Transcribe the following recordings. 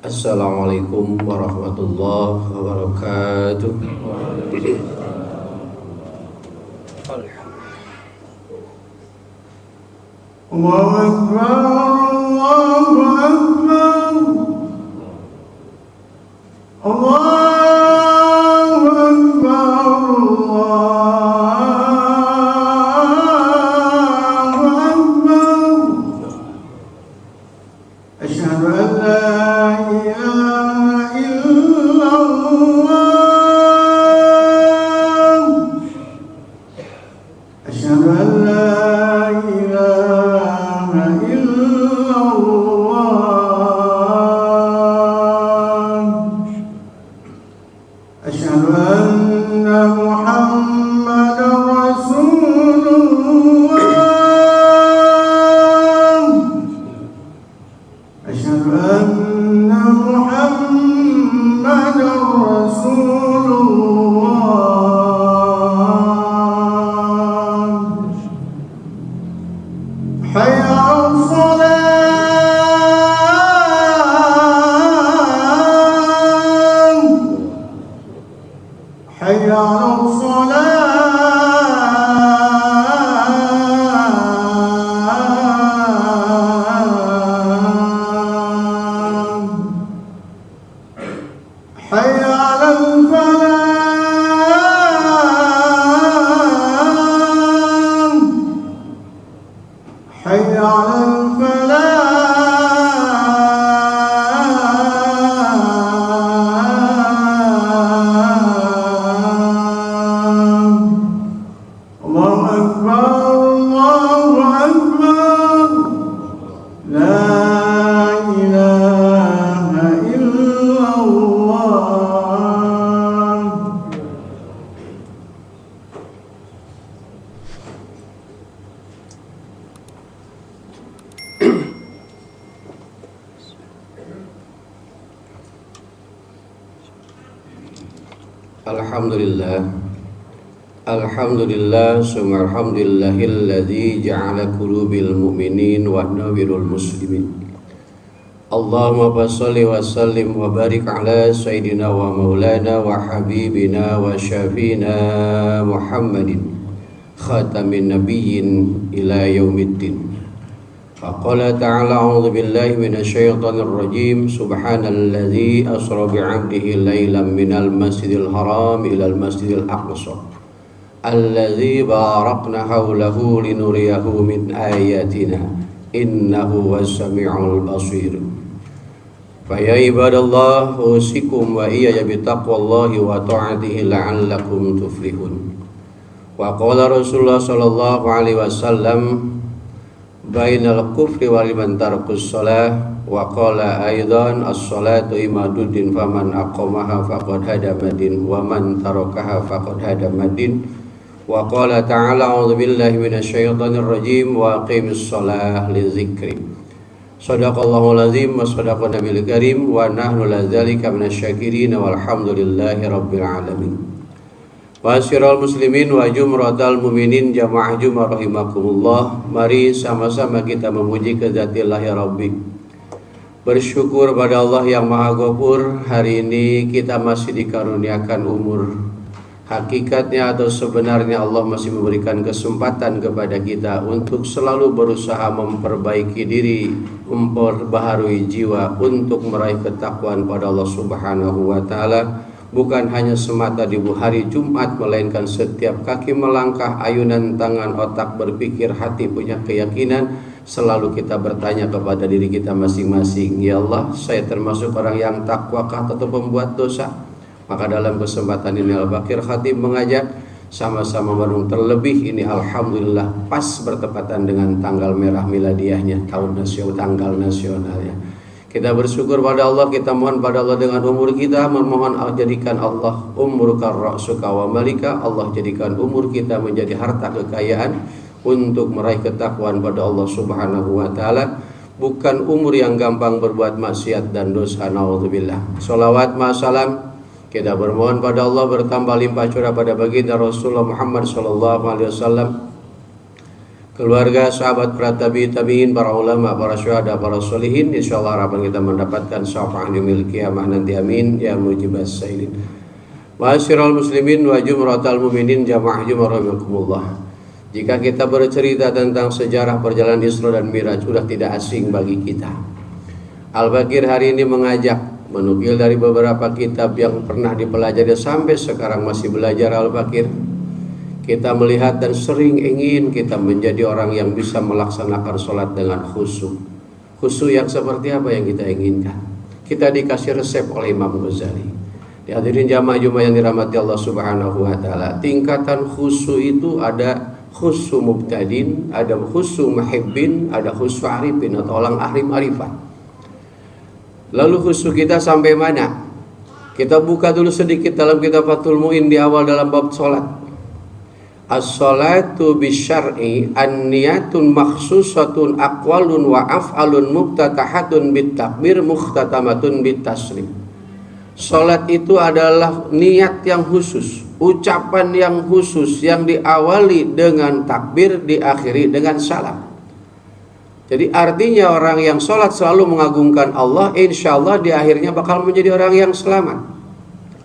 Assalamualaikum warahmatullahi wabarakatuh. Allahu Akbar, Allahu Akbar, Allahu Akbar, Allahu Akbar. Asyhadu an la ilaha illallah. Asyhadu an la ilaha illallah. Asyhadu anna Muhammadar Rasulullah. Asyhadu anna Muhammadar Rasulullah. Hayya 'alas salam. Hayya 'alas salam. Hayya 'alal falah. Hayya 'alal falah. Allahu Akbar, Allahu Akbar. La ilaha illallah. Alhamdulillah. Alhamdulillah summa alhamdulillahilladzi ja'ala qulubil mu'minin wa nawwirul muslimin. Allahumma shalli wa sallim wa barik ala sayyidina wa maulana wa habibina wa syafiina Muhammadin khatamin nabiyyin ila yaumiddin. Faqala ta'ala a'udzu billahi minasyaitonir rajim. Subhanalladzi asra bi'abdihi lailan minal masjidil haram ilal masjidil aqsa alladzi barakna haulahu linuriyahu min ayatina innahu was-sami'ul basir. Fa ya ibadallah usikum wa iyaya bitaqwallahi wa ta'atihi la'allakum tuflihun. Wa qala Rasulullah sallallahu alaihi wasallam bainal kufri wal iman tarkus shalah. Wa qala aidan as-salatu imaduddin faman aqamaha faqad hadamadin wa man tarakaha faqad hadamadin. Wa qala ta'ala a'udzu billahi minasyaitonir rajim wa aqimis shalah li dzikri. Shadaqallahul azim wa shadaqa nabiyil karim wa nahnu ladzalika minasyakirin walhamdulillahi rabbil alamin. Ma'asyiral muslimin wa jumratal mu'minin jamaah Jumat rahimakumullah. Mari sama-sama kita memuji kezatillah ya Rabbi. Bersyukur pada Allah yang Maha Ghafur. Hari ini kita masih dikaruniakan umur. Hakikatnya atau sebenarnya Allah masih memberikan kesempatan kepada kita untuk selalu berusaha memperbaiki diri, memperbaharui jiwa untuk meraih ketakwaan pada Allah Subhanahu wa taala. Bukan hanya semata di hari Jumat, melainkan setiap kaki melangkah, ayunan tangan, otak berpikir, hati punya keyakinan. Selalu kita bertanya kepada diri kita masing-masing, ya Allah, saya termasuk orang yang takwakah atau pembuat dosa? Maka dalam kesempatan ini Al-Baqir Khatib mengajak sama-sama merenung, terlebih ini alhamdulillah pas bertepatan dengan tanggal merah miladiahnya, tanggal nasionalnya. Kita bersyukur pada Allah, kita mohon pada Allah dengan umur kita, memohon jadikan Allah umur karra'suka wa malika. Allah jadikan umur kita menjadi harta kekayaan untuk meraih ketakwaan pada Allah Subhanahu wa taala, bukan umur yang gampang berbuat maksiat dan dosa. Naudzubillah. Sholawat ma'asalam kita bermohon pada Allah bertambah limpah curah pada baginda Rasulullah Muhammad sallallahu alaihi wasallam, keluarga, sahabat, para tabi'in, para ulama, para syuhada, para sholihin. Insyaallah harapan kita mendapatkan syafaat yaumil qiyamah nanti, amin ya mujibas sailin. Ma'asyiral muslimin wa jumratal mu'minin jamaah jumarahimakumullah. Jika kita bercerita tentang sejarah perjalanan Isra dan Mi'raj sudah tidak asing bagi kita. Al-Baqir hari ini mengajak menukil dari beberapa kitab yang pernah dipelajari sampai sekarang masih belajar Al-Baqir. Kita melihat dan sering ingin kita menjadi orang yang bisa melaksanakan sholat dengan khusyuk. Khusyuk yang seperti apa yang kita inginkan? Kita dikasih resep oleh Imam Ghazali. Hadirin jamaah Jumat yang dirahmati Allah Subhanahu wa taala. Tingkatan khusyuk itu ada khusyuk mubtadin, ada khusyuk muhibbin, ada khusyuk arifin atau orang ahli ma'rifat. Lalu khusyuk kita sampai mana? Kita buka dulu sedikit dalam kitab Fathul Mu'in di awal dalam bab sholat. As-salatu bisyar'i an-niyatun makhsusatun aqwalun wa af'alun muftatahatun bitakbir mukhtatamatun bitaslim. Salat itu adalah niat yang khusus, ucapan yang khusus yang diawali dengan takbir, diakhiri dengan salam. Jadi artinya orang yang salat selalu mengagungkan Allah, insyaallah di akhirnya bakal menjadi orang yang selamat.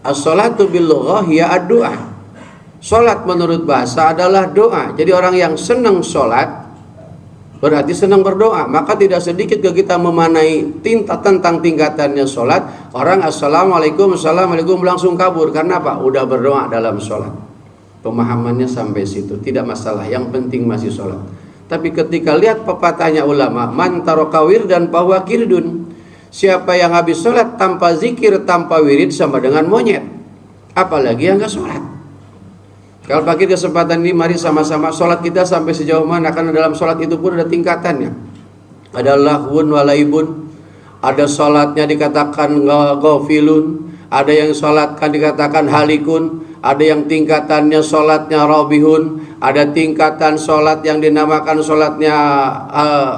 As-salatu bil lughah hiya ad-du'a. Sholat menurut bahasa adalah doa. Jadi orang yang senang sholat berarti senang berdoa. Maka tidak sedikit kita memanai tentang tingkatannya sholat. Orang assalamualaikum langsung kabur. Karena apa? Udah berdoa dalam sholat. Pemahamannya sampai situ, tidak masalah. Yang penting masih sholat. Tapi ketika lihat pepatahnya ulama, man taraka wirdan fahuwa kirdun. Siapa yang habis sholat tanpa zikir, tanpa wirid sama dengan monyet. Apalagi yang gak sholat. Kalau pakai kesempatan ini mari sama-sama sholat kita sampai sejauh mana, karena dalam sholat itu pun ada tingkatannya. Ada lahwun walaibun, ada sholatnya dikatakan ghafilun, ada yang sholatkan dikatakan halikun, ada yang tingkatannya sholatnya rabihun, ada tingkatan sholat yang dinamakan sholatnya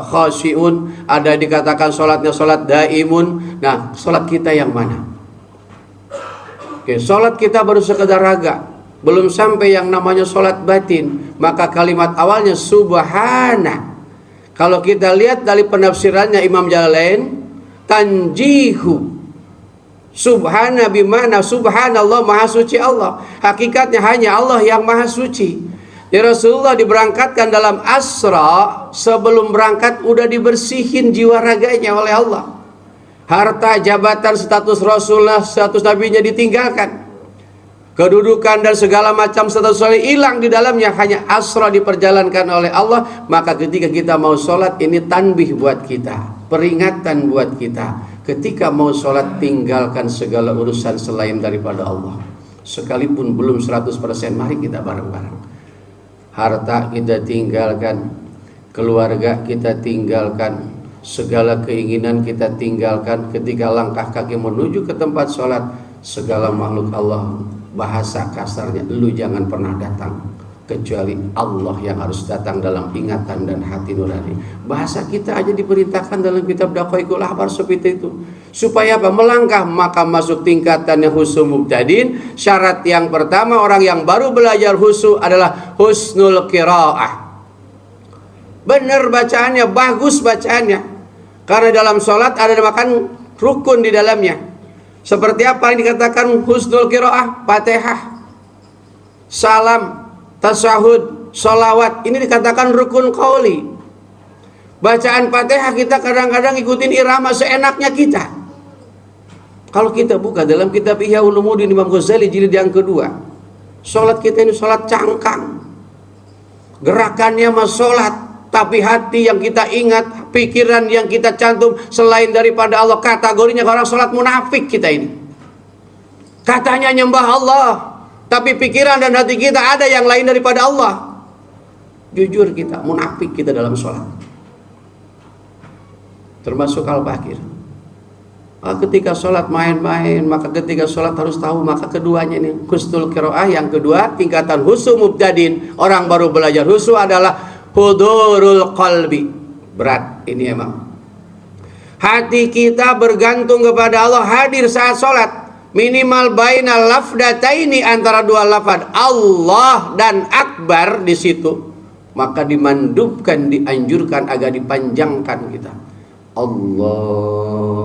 khasyiun, ada dikatakan sholatnya sholat daimun. Nah, sholat kita yang mana? Oke, sholat kita baru sekedar raga, belum sampai yang namanya sholat batin. Maka kalimat awalnya subhana. Kalau kita lihat dari penafsirannya Imam Jalalain, tanjihu. Subhana bimana subhanallah, maha suci Allah. Hakikatnya hanya Allah yang maha suci. Ya, Rasulullah diberangkatkan dalam Asra, sebelum berangkat udah dibersihin jiwa raganya oleh Allah. Harta, jabatan, status Rasulullah, status nabinya ditinggalkan. Kedudukan dan segala macam status soleh hilang di dalamnya, hanya Asra diperjalankan oleh Allah. Maka ketika kita mau sholat, ini tanbih buat kita, peringatan buat kita. Ketika mau sholat, tinggalkan segala urusan selain daripada Allah. Sekalipun belum 100%, mari kita bareng-bareng. Harta kita tinggalkan, keluarga kita tinggalkan, segala keinginan kita tinggalkan. Ketika langkah kaki menuju ke tempat sholat, segala makhluk Allah, bahasa kasarnya, lu jangan pernah datang kecuali Allah yang harus datang dalam ingatan dan hati nurani. Bahasa kita aja diperintahkan dalam kitab Daqaiqul Ahbar seperti itu. Supaya apa? Melangkah, maka masuk tingkatannya husnul mubtadin. Syarat yang pertama, orang yang baru belajar husu adalah husnul qiraah. Benar bacaannya, bagus bacaannya. Karena dalam sholat ada makan rukun di dalamnya. Seperti apa yang dikatakan husnul qiraah? Fatihah, salam, tasyahud, sholawat. Ini dikatakan rukun qauli. Bacaan Fatihah kita kadang-kadang ikutin irama seenaknya kita. Kalau kita buka dalam kitab Ihya Ulumuddin Imam Ghazali jilid yang kedua, sholat kita ini sholat cangkang. Gerakannya mah sholat, tapi hati yang kita ingat, pikiran yang kita cantum selain daripada Allah. Kategorinya orang sholat munafik kita ini. Katanya nyembah Allah, tapi pikiran dan hati kita ada yang lain daripada Allah. Jujur kita, munafik kita dalam sholat. Termasuk Al-Baqir. Ketika sholat main-main, maka ketika sholat harus tahu. Maka keduanya ini husnul qiraah. Yang kedua, tingkatan husu mubtadin. Orang baru belajar husu adalah hudurul qalbi. Berat ini emang. Hati kita bergantung kepada Allah, hadir saat sholat. Minimal bainal lafdataini, antara dua lafad Allah dan akbar di situ. maka dimandubkan, dianjurkan agar dipanjangkan kita. Allahu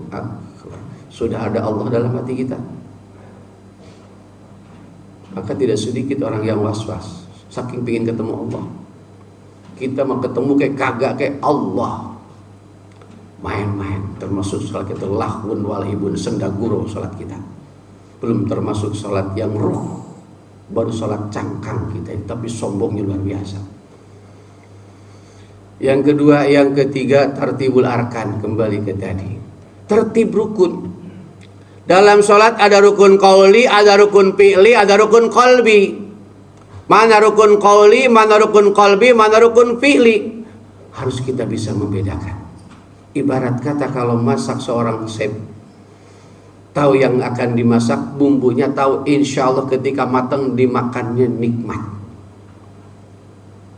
Akbar. Sudah ada Allah dalam hati kita, maka tidak sedikit orang yang was-was saking pengen ketemu Allah. Kita mau ketemu kayak kagak kayak Allah, main-main. Termasuk salat kita lahun walibun, sendaguro salat kita. Belum termasuk salat yang ruh, baru salat cangkang kita, tapi sombongnya luar biasa. Yang kedua, yang ketiga, tartibul arkan. Kembali ke tadi, tertib rukun. Dalam salat ada rukun qauli, ada rukun fi'li, ada rukun qalbi. Mana rukun qauli, mana rukun qalbi, mana rukun fi'li, harus kita bisa membedakan. Ibarat kata kalau masak seorang chef, tahu yang akan dimasak, bumbunya tahu, insya Allah ketika matang dimakannya nikmat.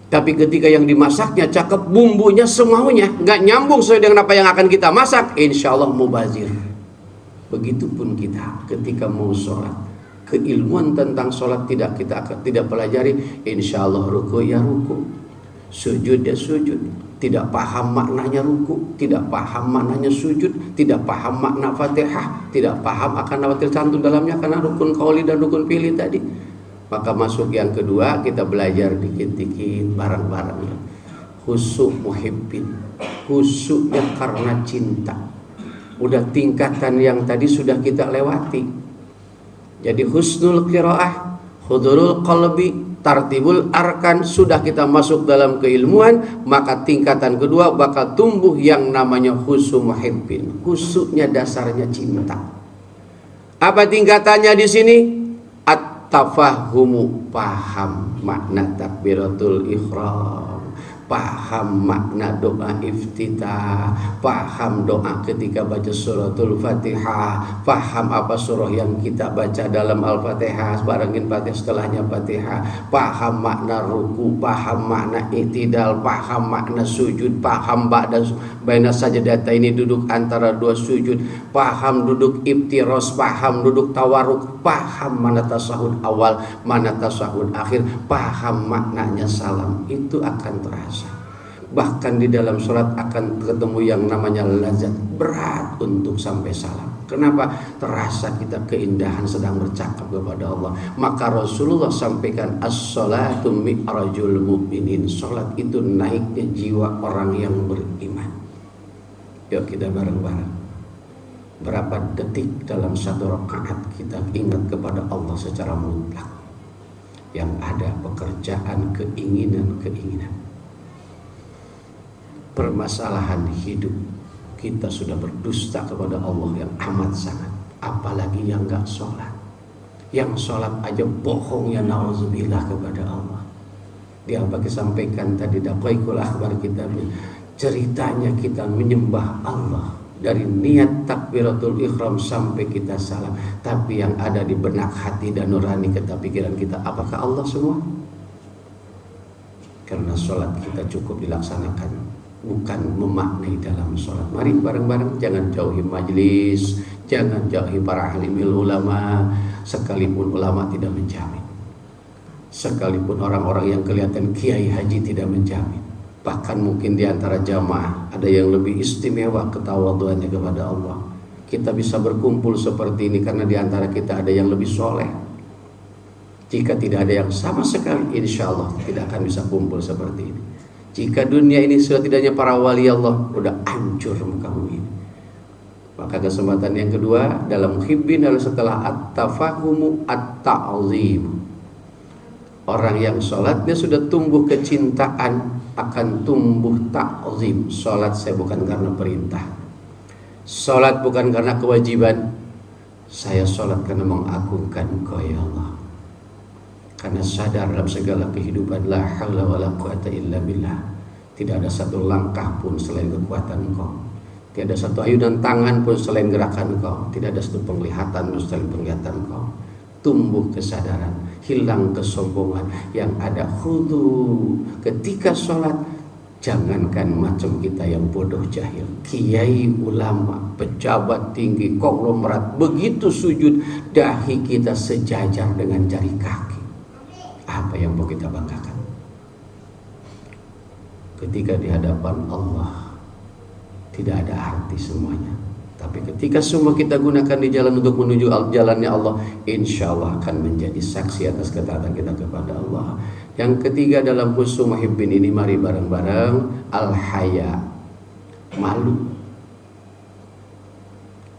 Tapi ketika yang dimasaknya cakep, bumbunya semaunya, nggak nyambung sesuai dengan apa yang akan kita masak, insya Allah mubazir. Begitupun kita ketika mau sholat, keilmuan tentang sholat kita tidak pelajari, insya Allah ruku ya ruku, sujud ya sujud, tidak paham maknanya ruku, tidak paham maknanya sujud, tidak paham makna Fatihah, tidak paham akan apa tercantum dalamnya karena rukun qauli dan rukun fi'li tadi. Maka masuk yang kedua, kita belajar dikit-dikit bareng-bareng. Khusyuk muhibbin, khusyuknya karena cinta. Udah tingkatan yang tadi sudah kita lewati. Jadi husnul qiraah, hudurul qalbi, tartibul arkan, sudah kita masuk dalam keilmuan, maka tingkatan kedua bakal tumbuh yang namanya khusyuk muhibbin. Khusyuknya dasarnya cinta. Apa tingkatannya di sini? At-tafahumu, paham makna takbiratul ihram, paham makna doa iftitah, paham doa ketika baca suratul Fatihah, paham apa surah yang kita baca dalam Al-Fatihah, barengin Fatihah setelahnya Fatihah, paham makna ruku, paham makna i'tidal, paham makna sujud, paham baina sajdata ini duduk antara dua sujud, paham duduk iftiros, paham duduk tawarruk, paham mana tasahud awal, mana tasahud akhir, paham maknanya salam. Itu akan terasa. Bahkan di dalam sholat akan ketemu yang namanya lazat, berat untuk sampai salam. Kenapa? Terasa kita keindahan sedang bercakap kepada Allah. Maka Rasulullah sampaikan, as-sholatu mi'rajul mu'minin. Sholat itu naiknya jiwa orang yang beriman. Yuk kita bareng-bareng. Berapa detik dalam satu rakaat kita ingat kepada Allah secara mutlak. Yang ada pekerjaan, keinginan. Permasalahan hidup kita sudah berdusta kepada Allah yang amat sangat, apalagi yang gak sholat. Yang sholat aja bohong ya na'udzubillah kepada Allah. Dia bagi sampaikan tadi daqaiqul akhbar kita, ceritanya kita menyembah Allah dari niat takbiratul ihram sampai kita salam, tapi yang ada di benak hati dan nurani kita, pikiran kita, apakah Allah semua? Karena sholat kita cukup dilaksanakan, bukan memaknai dalam sholat. Mari bareng-bareng, jangan jauhi majlis, jangan jauhi para alimil ulama, sekalipun ulama tidak menjamin, sekalipun orang-orang yang kelihatan kiai haji tidak menjamin. Bahkan mungkin di antara jamaah ada yang lebih istimewa ketawaduannya kepada Allah. Kita bisa berkumpul seperti ini karena di antara kita ada yang lebih soleh. Jika tidak ada yang sama sekali, insya Allah tidak akan bisa kumpul seperti ini. Jika dunia ini sudah tidaknya para wali Allah, udah hancur muka bumi ini. Maka kesempatan yang kedua dalam khibbin adalah setelah at-tafahumu at-ta'zim. Orang yang sholatnya sudah tumbuh kecintaan, akan tumbuh ta'zim. Sholat saya bukan karena perintah, sholat bukan karena kewajiban, saya sholat karena mengagungkan Engkau ya Allah. Karena sadar dalam segala kehidupan, la haula wala quwata illa billah, tidak ada satu langkah pun selain kekuatan Engkau, tidak ada satu ayunan tangan pun selain gerakan Engkau, tidak ada satu penglihatan pun selain penglihatan Engkau. Tumbuh kesadaran, hilang kesombongan, yang ada khudu ketika sholat. Jangankan macam kita yang bodoh jahil, kiai, ulama, pejabat tinggi, konglomerat, begitu sujud dahi kita sejajar dengan jari kaki. Apa yang mau kita banggakan? ketika di hadapan Allah tidak ada arti semuanya. Tapi ketika semua kita gunakan di jalan untuk menuju jalannya Allah, insya Allah akan menjadi saksi atas ketaatan kita kepada Allah. Yang ketiga dalam husnul muhibbin ini, mari bareng-bareng al-haya, malu.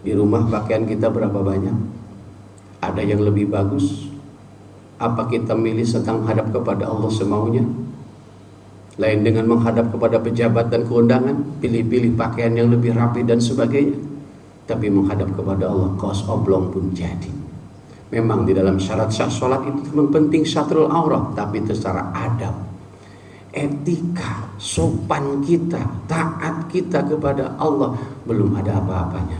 Di rumah pakaian kita berapa banyak? Ada yang lebih bagus? Apa kita milih tentang menghadap kepada Allah semaunya? Lain dengan menghadap kepada pejabat dan keundangan, pilih-pilih pakaian yang lebih rapi dan sebagainya. Tapi menghadap kepada Allah, kaos oblong pun jadi. Memang di dalam syarat sah sholat itu memang penting satrul aurat, tapi itu secara adab, etika, sopan kita, taat kita kepada Allah belum ada apa-apanya.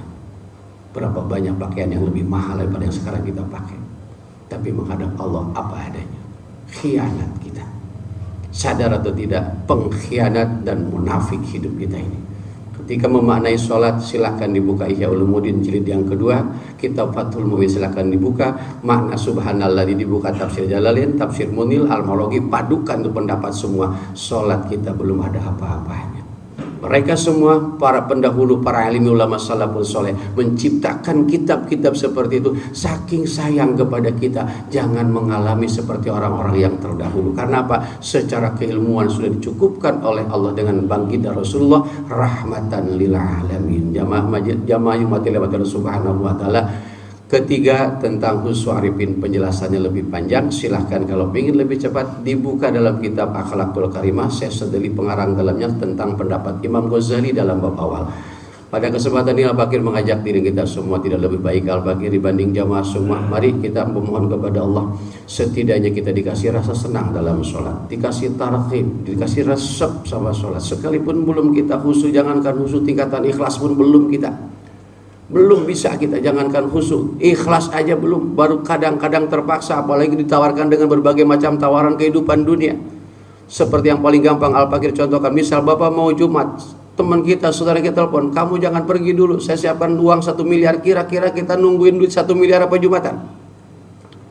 Berapa banyak pakaian yang lebih mahal daripada yang sekarang kita pakai, tapi menghadap Allah apa adanya. Khianat kita, sadar atau tidak, pengkhianat dan munafik hidup kita ini. Ketika memaknai sholat, silahkan dibuka Ihya Ulumuddin jilid yang kedua, kitab Fathul Mu'in silahkan dibuka, makna subhanallah dibuka tafsir Jalalain, tafsir Munil, Al-Maraghi, padukan untuk pendapat semua. Sholat kita belum ada apa-apanya. Mereka semua para pendahulu, para alim ulama salafun soleh menciptakan kitab-kitab seperti itu saking sayang kepada kita. Jangan mengalami seperti orang-orang yang terdahulu. Karena apa? Secara keilmuan sudah dicukupkan oleh Allah dengan baginda Rasulullah rahmatan lil alamin. Jamaah umatil subhanahu wa ta'ala. Ketiga tentang husnul arifin, penjelasannya lebih panjang. Silahkan kalau ingin lebih cepat dibuka dalam kitab Akhlaqul Karimah. Saya sedeli pengarang dalamnya tentang pendapat Imam Ghazali dalam bab awal. Pada kesempatan ini Al-Baqir mengajak diri kita semua, tidak lebih baik Al-Baqir dibanding jamaah semua. Mari kita memohon kepada Allah, setidaknya kita dikasih rasa senang dalam sholat, dikasih targhib, dikasih resep sama sholat. Sekalipun belum kita khusyuk, jangankan khusyuk, tingkatan ikhlas pun belum kita. Belum bisa kita, jangankan khusyuk, ikhlas aja belum, baru kadang-kadang terpaksa, apalagi ditawarkan dengan berbagai macam tawaran kehidupan dunia. Seperti yang paling gampang Al-Baqir contohkan, misal Bapak mau Jumat, teman kita, saudara kita telepon, kamu jangan pergi dulu, saya siapkan uang 1 miliar, kira-kira kita nungguin duit 1 miliar apa Jumatan?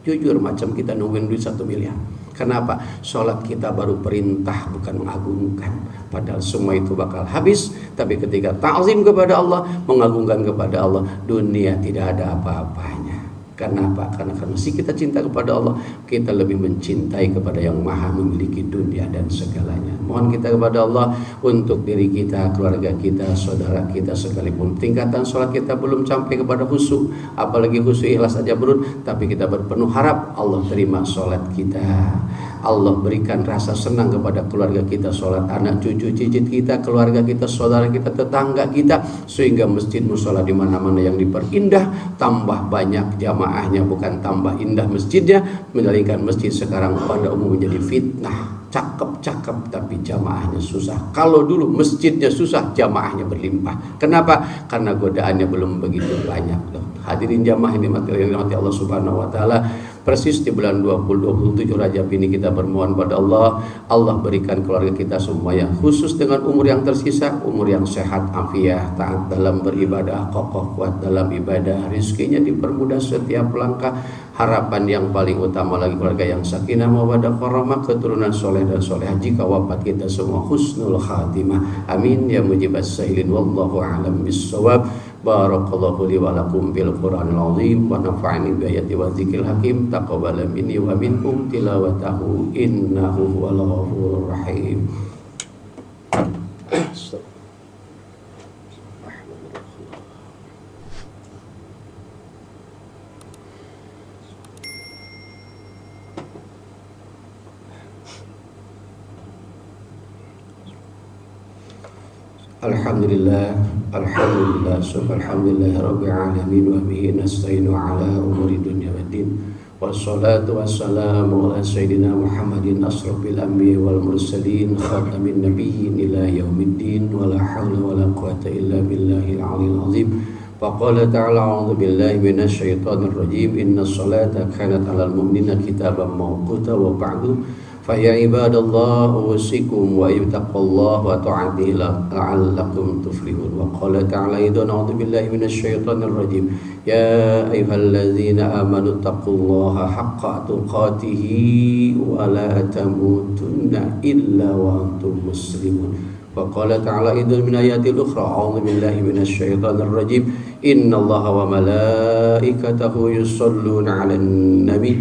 Jujur macam kita nungguin duit 1 miliar. Kenapa? Sholat kita baru perintah, bukan mengagungkan. Padahal semua itu bakal habis. Tapi ketika ta'zim kepada Allah, mengagungkan kepada Allah, dunia tidak ada apa-apanya. Kenapa? Karena masih kita cinta kepada Allah, kita lebih mencintai kepada yang maha memiliki dunia dan segalanya. Mohon kita kepada Allah untuk diri kita, keluarga kita, saudara kita, sekalipun tingkatan sholat kita belum sampai kepada khusyuk, apalagi khusyuk ikhlas saja belum, tapi kita berpenuh harap Allah terima sholat kita. Allah berikan rasa senang kepada keluarga kita, sholat anak, cucu, cicit kita, keluarga kita, saudara kita, tetangga kita, sehingga masjid musola di mana-mana yang diperindah, tambah banyak jamaahnya, bukan tambah indah masjidnya, melainkan masjid sekarang pada umum menjadi fitnah. Cakep-cakep tapi jamaahnya susah. Kalau dulu masjidnya susah, jamaahnya berlimpah. Kenapa? Karena godaannya belum begitu banyak. Hadirin jamaah ini mati Allah Subhanahu wa taala. Persis di bulan 27 Rajab ini kita bermohon pada Allah, Allah berikan keluarga kita semua yang khusus dengan umur yang tersisa, umur yang sehat, afiah, taat dalam beribadah, kokoh kuat dalam ibadah, rizkinya dipermudah setiap langkah. Harapan yang paling utama lagi keluarga yang sakinah mawaddah warahmah, keturunan soleh dan solehah. Jika wafat kita semua husnul khatimah. Amin ya mujibas sa'ilin, wallahu a'lam bissawab. Barakallahu li wa lakum bil Qur'anil azim wa nafa'ani bi ayati wa dzikril hakim. Taqabbal minni wa minkum tilawatahu innahu huwal ghafurur rahim. Alhamdulillah, alhamdulillah, subhanallah, rabbil alamin, wa bihi nasta'inu ala umuri dunya waddin. Wassalatu wassalamu ala sayyidina Muhammadin asrafil anbiya wal mursalin, khatamin nabiyyin ila yaumiddin, wala haula wala quwata illa billahil aliyil azim. Faqala ta'ala a'udzu billahi minasy syaithanir rajim. Innas salata kanat 'alal mu'minina kitaban mawquta wa ba'du فيا عباد الله أوصيكم واتقوا الله وطاعته لعلكم تفلحون. وقال تعالى أيضا أعوذ بالله من الشيطان الرجيم يا أيها الذين آمنوا اتقوا الله حق تقاته ولا تموتن إلا وأنتم مسلمون. وقال تعالى أيضا من آيات الأخرى أعوذ بالله من الشيطان الرجيم إن الله وملائكته يصلون على النبي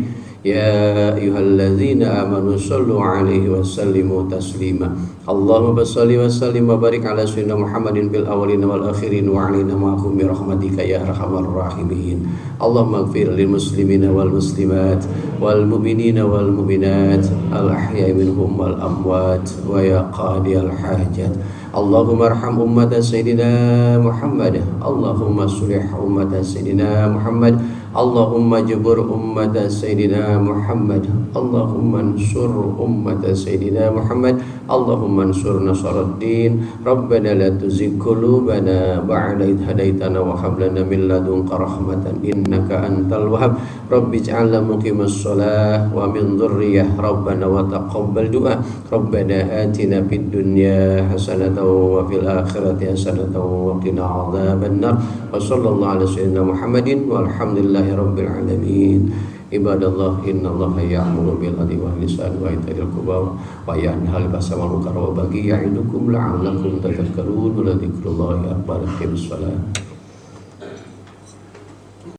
يا أيها الذين آمنوا صلوا عليه وسلموا تسليما. اللهم صل وسلم وبارك على سيدنا محمد في الأولين والآخرين وعلينا معهم برحمتك يا أرحم الراحمين. اللهم اغفر للمسلمين والمسلمات والمؤمنين والمؤمنات الأحياء منهم والأموات ويا قاضي الحاجات. اللهم ارحم أمة سيدنا محمد. اللهم اصلح أمة سيدنا محمد. اللهم اجبر أمة سيدنا محمد. اللهم انصر أمة سيدنا محمد. اللهم انصر نصر الدين. ربنا لا تزغ قلوبنا بعد إذ هديتنا وهب لنا من لدنك رحمة إنك أنت الوهاب. رب اجعلنا مقيم الصلاة ومن ذرية ربنا وتقبل دعاء. ربنا آتنا في الدنيا حسنة وفي الآخرة حسنة وقنا عذاب النار. وصلى الله على سيدنا محمد والحمد لله رب العالمين. عباد الله إن الله يأمر بالعدل والإحسان وإيتاء ذي القربى وينهى عن الفحشاء والمنكر والبغي يعظكم لعلكم تذكرون ولذكر الله أكبر. أقيموا الصلاة.